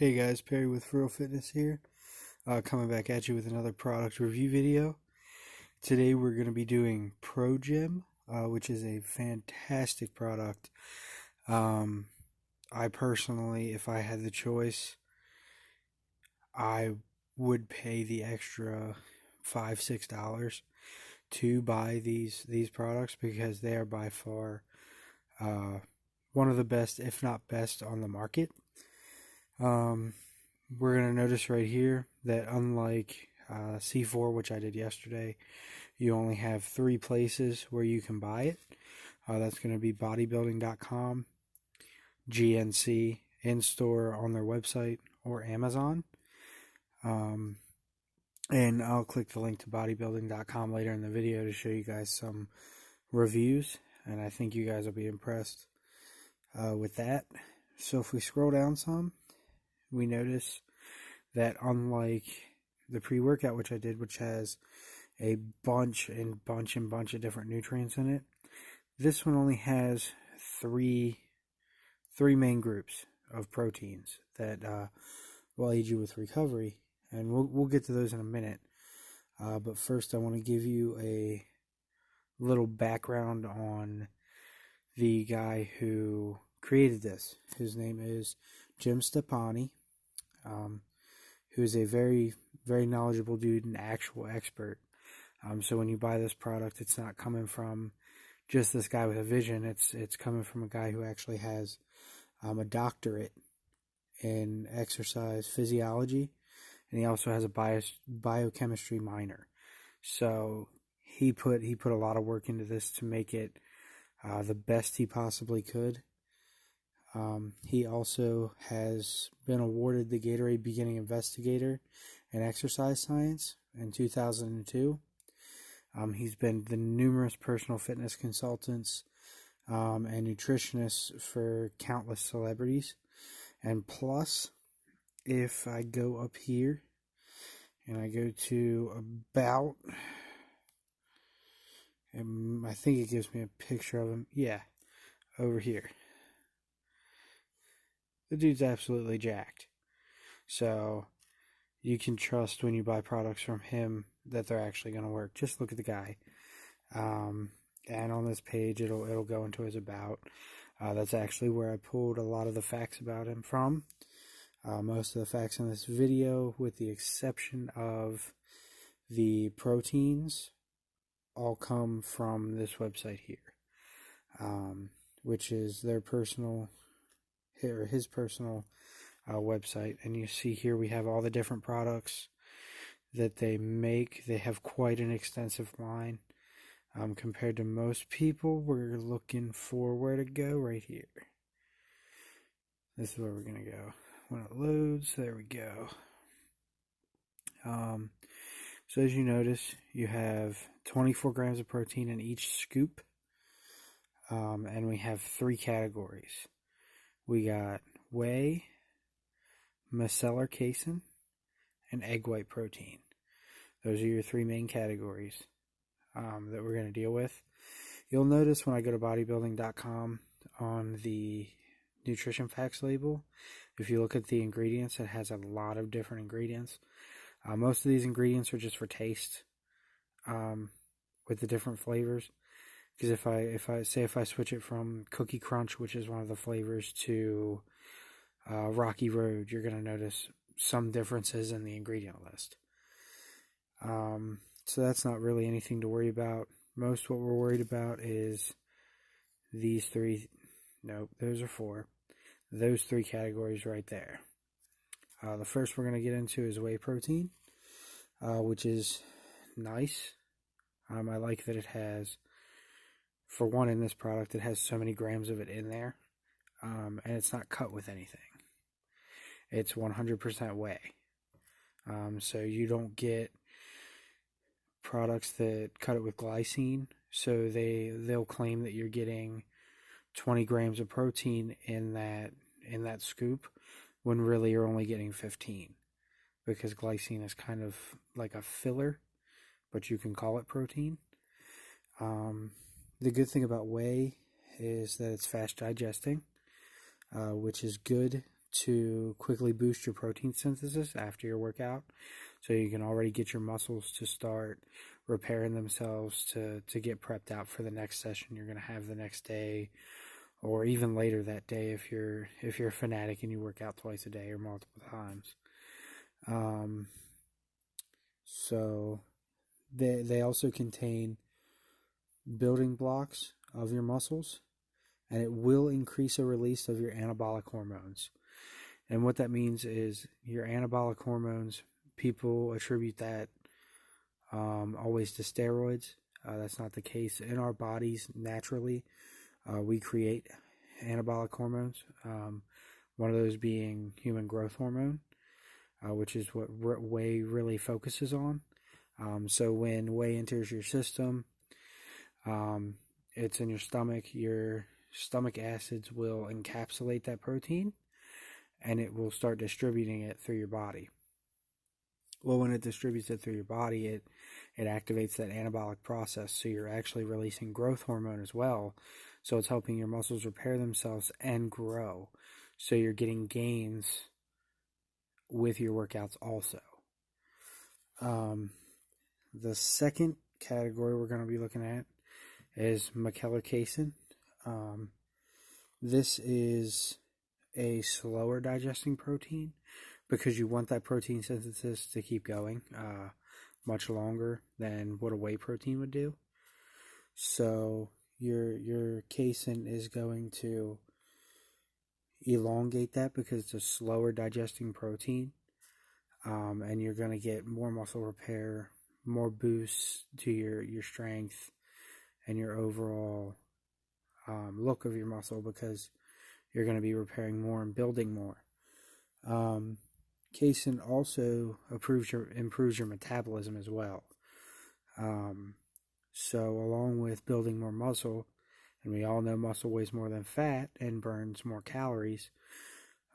Hey guys, Perry with For Real Fitness here, coming back at you with another product review video. Today we're going to be doing Pro Gym, which is a fantastic product. I personally, if I had the choice, I would pay the extra $5-6 to buy these products because they are by far one of the best, if not best, on the market. We're going to notice right here that unlike C4, which I did yesterday, you only have 3 places where you can buy it. That's going to be bodybuilding.com, GNC, in-store on their website, or Amazon. And I'll click the link to bodybuilding.com later in the video to show you guys some reviews, and I think you guys will be impressed with that. So if we scroll down some, we notice that unlike the pre-workout, which I did, which has a bunch of different nutrients in it, this one only has three main groups of proteins that will aid you with recovery, and we'll get to those in a minute. But first, I want to give you a little background on the guy who created this. His name is Jim Stoppani, who is a very, very knowledgeable dude, an actual expert. So when you buy this product, it's not coming from just this guy with a vision. It's coming from a guy who actually has a doctorate in exercise physiology, and he also has a biochemistry minor. So he put a lot of work into this to make it the best he possibly could. He also has been awarded the Gatorade Beginning Investigator in Exercise Science in 2002. He's been the numerous personal fitness consultants and nutritionists for countless celebrities. And plus, if I go up here and I go to About, and I think it gives me a picture of him. Yeah, over here. The dude's absolutely jacked. So you can trust when you buy products from him that they're actually going to work. Just look at the guy. And on this page, it'll go into his About. That's actually where I pulled a lot of the facts about him from. Most of the facts in this video, with the exception of the proteins, all come from this website here, which is their personal, or his personal website. And you see here we have all the different products that they make. They have quite an extensive line. Compared to most people, we're looking for where to go right here. This is where we're going to go. When it loads, there we go. So as you notice, you have 24 grams of protein in each scoop. And we have 3 categories. We got whey, micellar casein, and egg white protein. Those are your 3 main categories that we're going to deal with. You'll notice when I go to bodybuilding.com on the nutrition facts label, if you look at the ingredients, it has a lot of different ingredients. Most of these ingredients are just for taste, with the different flavors. Because if I switch it from Cookie Crunch, which is one of the flavors, to Rocky Road, you're going to notice some differences in the ingredient list. So that's not really anything to worry about. Most what we're worried about is these 3. Nope, those are 4. Those 3 categories right there. The first we're going to get into is whey protein, which is nice. I like that it has, for one, in this product, it has so many grams of it in there, and it's not cut with anything. It's 100% whey. So you don't get products that cut it with glycine. So they'll claim that you're getting 20 grams of protein in that scoop, when really you're only getting 15, because glycine is kind of like a filler, but you can call it protein. The good thing about whey is that it's fast digesting, which is good to quickly boost your protein synthesis after your workout, so you can already get your muscles to start repairing themselves to get prepped out for the next session you're going to have the next day, or even later that day if you're a fanatic and you work out twice a day or multiple times. So they also contain building blocks of your muscles, and it will increase a release of your anabolic hormones. And what that means is your anabolic hormones, people attribute that always to steroids. That's not the case. In our bodies, naturally, we create anabolic hormones. One of those being human growth hormone, which is what whey really focuses on. So when whey enters your system, it's in your stomach acids will encapsulate that protein, and it will start distributing it through your body. Well, when it distributes it through your body, it activates that anabolic process, so you're actually releasing growth hormone as well. So it's helping your muscles repair themselves and grow. So you're getting gains with your workouts also. The second category we're going to be looking at is McKellar casein. This is a slower digesting protein because you want that protein synthesis to keep going much longer than what a whey protein would do. So your casein is going to elongate that because it's a slower digesting protein, and you're going to get more muscle repair, more boosts to your strength and your overall look of your muscle, because you're going to be repairing more and building more. Casein also improves your metabolism as well. So along with building more muscle, and we all know muscle weighs more than fat and burns more calories,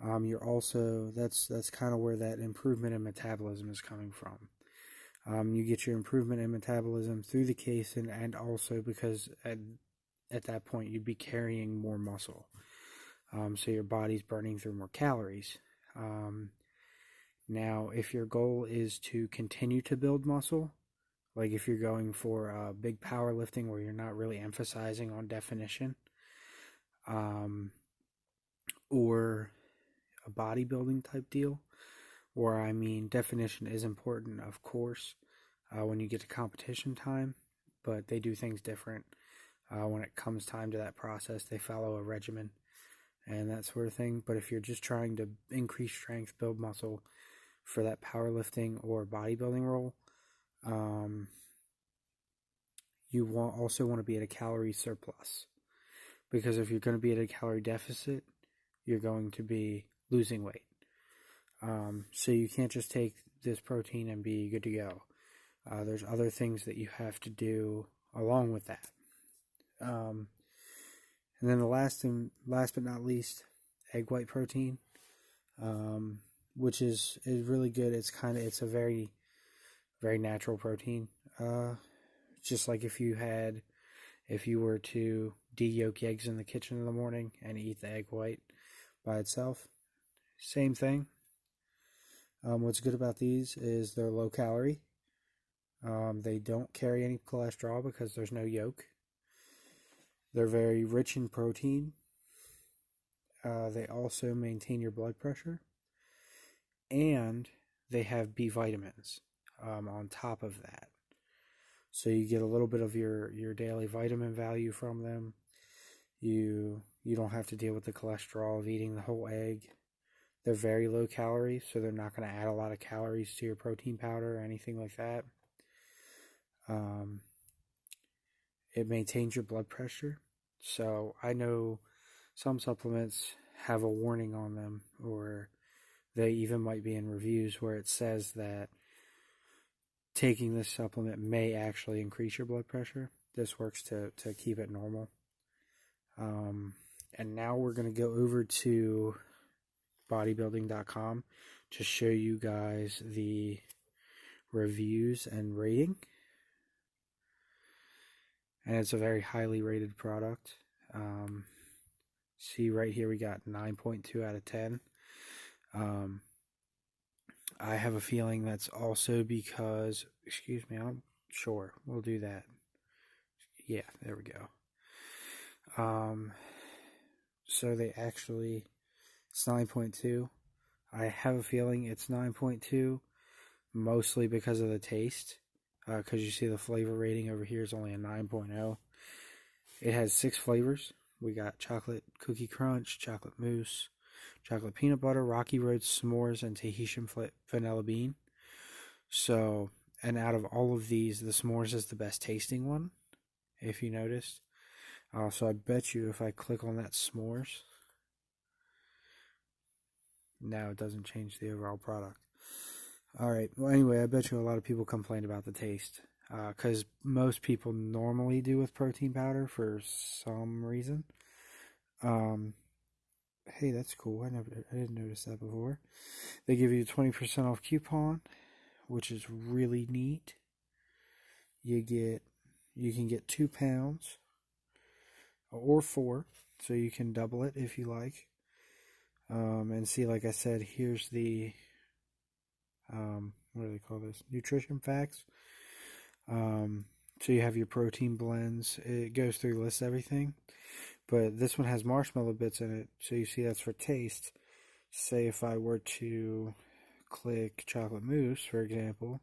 you're also, that's kind of where that improvement in metabolism is coming from. You get your improvement in metabolism through the casein, and also because at that point you'd be carrying more muscle. So your body's burning through more calories. Now, if your goal is to continue to build muscle, like if you're going for big powerlifting where you're not really emphasizing on definition, or a bodybuilding type deal, where I mean definition is important, of course, when you get to competition time, but they do things different. When it comes time to that process, they follow a regimen and that sort of thing. But if you're just trying to increase strength, build muscle for that powerlifting or bodybuilding role, you also want to be at a calorie surplus, because if you're going to be at a calorie deficit, you're going to be losing weight. So you can't just take this protein and be good to go. There's other things that you have to do along with that. And then the last but not least, egg white protein, which is really good. It's a very, very natural protein. Just like if you were to de-yolk eggs in the kitchen in the morning and eat the egg white by itself, same thing. What's good about these is they're low calorie. They don't carry any cholesterol because there's no yolk. They're very rich in protein. They also maintain your blood pressure, and they have B vitamins on top of that. So you get a little bit of your daily vitamin value from them. You don't have to deal with the cholesterol of eating the whole egg. They're very low calorie, so they're not going to add a lot of calories to your protein powder or anything like that. It maintains your blood pressure. So I know some supplements have a warning on them, or they even might be in reviews where it says that taking this supplement may actually increase your blood pressure. This works to keep it normal. And now we're going to go over to bodybuilding.com to show you guys the reviews and rating. And it's a very highly rated product. See right here we got 9.2 out of 10. Um, I have a feeling that's also because, excuse me, I'm sure we'll do that. Yeah, there we go. So they actually, it's 9.2. I have a feeling it's 9.2, mostly because of the taste. Because you see the flavor rating over here is only a 9.0. It has 6 flavors. We got chocolate cookie crunch, chocolate mousse, chocolate peanut butter, Rocky Road s'mores, and Tahitian vanilla bean. So, and out of all of these, the s'mores is the best tasting one, if you noticed. So I bet you if I click on that s'mores, now it doesn't change the overall product. Alright, well anyway, I bet you a lot of people complain about the taste. Because most people normally do with protein powder for some reason. Hey, that's cool. I didn't notice that before. They give you a 20% off coupon, which is really neat. You can get 2 pounds or 4, so you can double it if you like. And see, like I said, here's the what do they call this? Nutrition facts. So you have your protein blends. It goes through, lists everything. But this one has marshmallow bits in it, so you see that's for taste. Say if I were to click chocolate mousse, for example,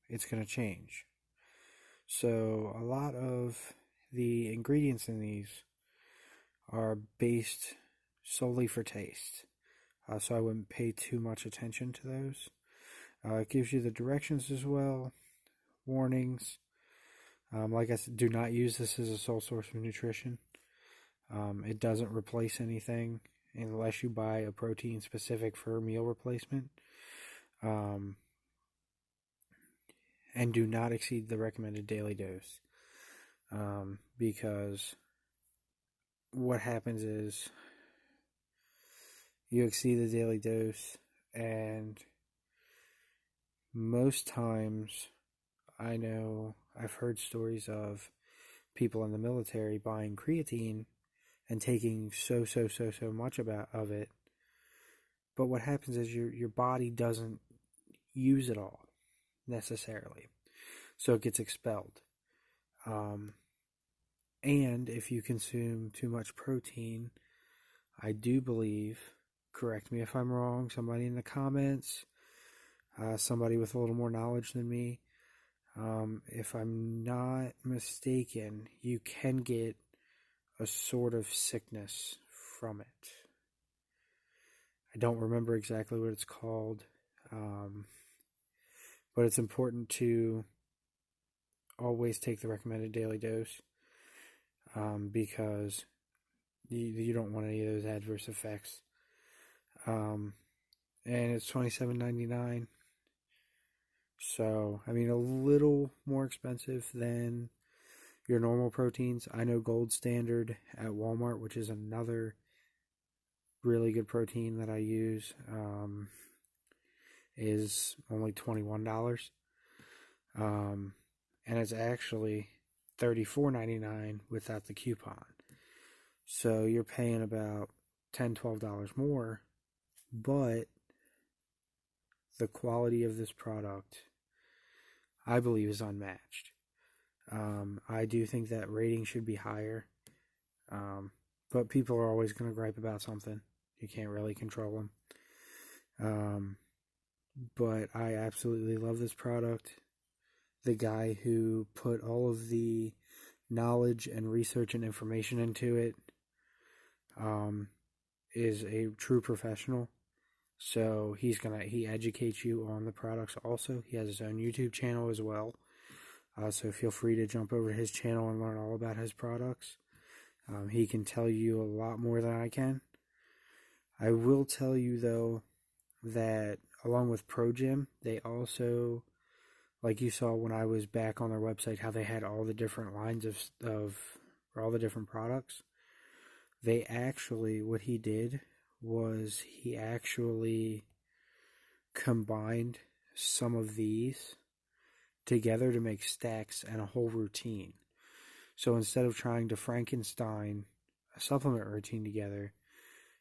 it's going to change. So a lot of the ingredients in these are based solely for taste. So I wouldn't pay too much attention to those. It gives you the directions as well, warnings. Like I said, do not use this as a sole source of nutrition. It doesn't replace anything unless you buy a protein specific for meal replacement. And do not exceed the recommended daily dose. Because what happens is you exceed the daily dose, and most times I've heard stories of people in the military buying creatine and taking so much of it. But what happens is your body doesn't use it all necessarily. So it gets expelled. And if you consume too much protein, I do believe, correct me if I'm wrong, somebody in the comments, somebody with a little more knowledge than me, if I'm not mistaken, you can get a sort of sickness from it. I don't remember exactly what it's called, but it's important to always take the recommended daily dose, because you don't want any of those adverse effects. And it's $27.99. So, I mean, a little more expensive than your normal proteins. I know Gold Standard at Walmart, which is another really good protein that I use, is only $21. And it's actually $34.99 without the coupon. So you're paying about $10, $12 more, but the quality of this product, I believe, is unmatched. I do think that rating should be higher, but people are always going to gripe about something. You can't really control them. But I absolutely love this product. The guy who put all of the knowledge and research and information into it is a true professional. So he educates you on the products also. He has his own YouTube channel as well. So feel free to jump over to his channel and learn all about his products. He can tell you a lot more than I can. I will tell you though that along with ProGym, they also, like you saw when I was back on their website, how they had all the different lines of all the different products. They actually, what he did was he actually combined some of these together to make stacks and a whole routine. So instead of trying to Frankenstein a supplement routine together,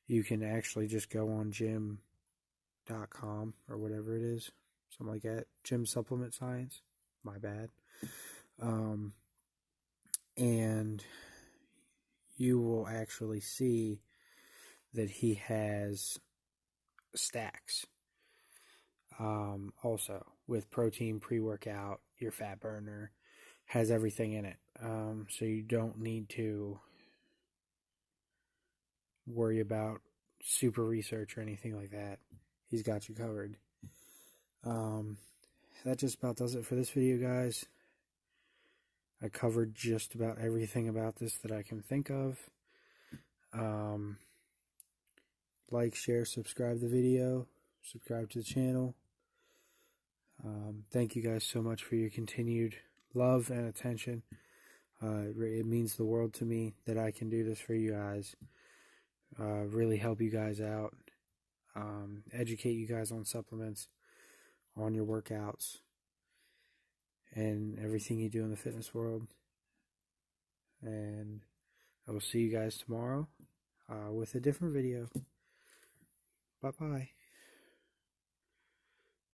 you can actually just go on gym.com or whatever it is, something like that. Gym Supplement Science, my bad. And you will actually see that he has stacks. Also, with protein, pre-workout, your fat burner, has everything in it. So you don't need to worry about super research or anything like that. He's got you covered. That just about does it for this video, guys. I covered just about everything about this that I can think of. Like, share, subscribe the video, subscribe to the channel. Thank you guys so much for your continued love and attention. It means the world to me that I can do this for you guys. Really help you guys out. Educate you guys on supplements, on your workouts, and everything you do in the fitness world. And I will see you guys tomorrow with a different video. Bye-bye.